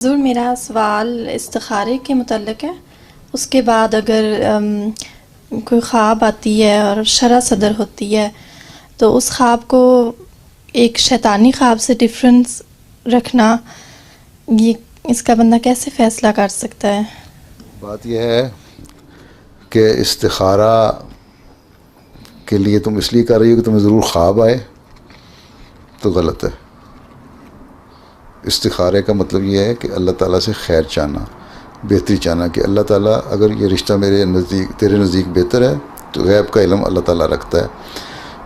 حضور میرا سوال استخارے کے متعلق ہے۔ اس کے بعد اگر کوئی خواب آتی ہے اور شرح صدر ہوتی ہے تو اس خواب کو ایک شیطانی خواب سے ڈفرنس رکھنا، یہ اس کا بندہ کیسے فیصلہ کر سکتا ہے؟ بات یہ ہے کہ استخارہ کے لیے تم اس لیے کر رہی ہو کہ تمہیں ضرور خواب آئے، تو غلط ہے۔ استخارے کا مطلب یہ ہے کہ اللہ تعالیٰ سے خیر چاہنا، بہتری چاہنا، کہ اللہ تعالیٰ اگر یہ رشتہ تیرے نزدیک بہتر ہے تو غیب کا علم اللہ تعالیٰ رکھتا ہے،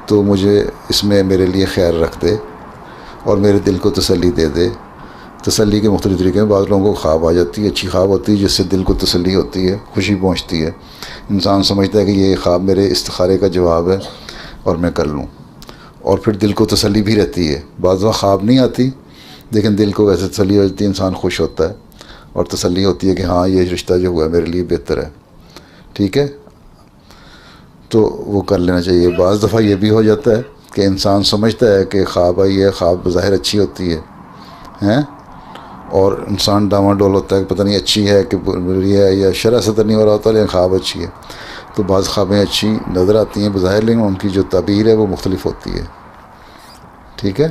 تو مجھے اس میں میرے لیے خیر رکھ دے اور میرے دل کو تسلی دے دے۔ تسلی کے مختلف طریقے ہیں۔ بعض لوگوں کو خواب آ جاتی ہے، اچھی خواب ہوتی ہے جس سے دل کو تسلی ہوتی ہے، خوشی پہنچتی ہے، انسان سمجھتا ہے کہ یہ خواب میرے استخارے کا جواب ہے اور میں کر لوں، اور پھر دل کو تسلی بھی رہتی ہے۔ بعض وقت خواب نہیں آتی لیکن دل کو ویسے تسلی ہو جاتی ہے، انسان خوش ہوتا ہے اور تسلی ہوتی ہے کہ ہاں یہ رشتہ جو ہوا ہے میرے لیے بہتر ہے، ٹھیک ہے، تو وہ کر لینا چاہیے۔ بعض دفعہ یہ بھی ہو جاتا ہے کہ انسان سمجھتا ہے کہ خواب آئی ہے، خواب بظاہر اچھی ہوتی ہے اور انسان ڈاواں ڈول ہوتا ہے کہ پتہ نہیں اچھی ہے کہ بری ہے، یا شرح صدر نہیں ہو رہا ہوتا لیکن خواب اچھی ہے۔ تو بعض خوابیں اچھی نظر آتی ہیں بظاہر لیکن ان کی جو تعبیر ہے وہ مختلف ہوتی ہے، ٹھیک ہے۔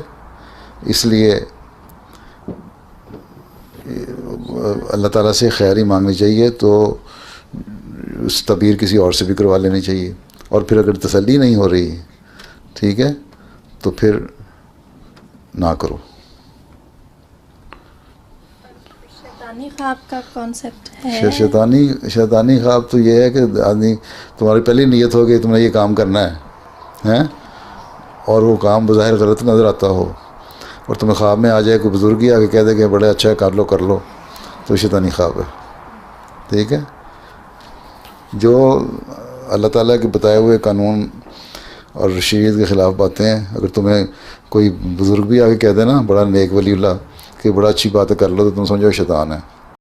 اس لیے اللہ تعالیٰ سے خیر ہی مانگنی چاہیے، تو اس تعبیر کسی اور سے بھی کروا لینی چاہیے، اور پھر اگر تسلی نہیں ہو رہی، ٹھیک ہے، تو پھر نہ کرو۔ شیطانی خواب کا کانسیپٹ ہے؟ شیطانی خواب تو یہ ہے کہ آدمی تمہاری پہلی نیت ہو کہ تم نے یہ کام کرنا ہے اور وہ کام بظاہر غلط نظر آتا ہو، اور تمہیں خواب میں آ جائے کوئی بزرگ ہی آ کے کہہ دے کہ بڑے اچھا ہے کر لو، تو شیطانی خواب ہے، ٹھیک ہے۔ جو اللہ تعالیٰ کے بتائے ہوئے قانون اور شریعت کے خلاف باتیں ہیں، اگر تمہیں کوئی بزرگ بھی آ کے کہہ دے نا، بڑا نیک ولی اللہ، کہ بڑا اچھی بات کر لو، تو تم سمجھو شیطان ہے۔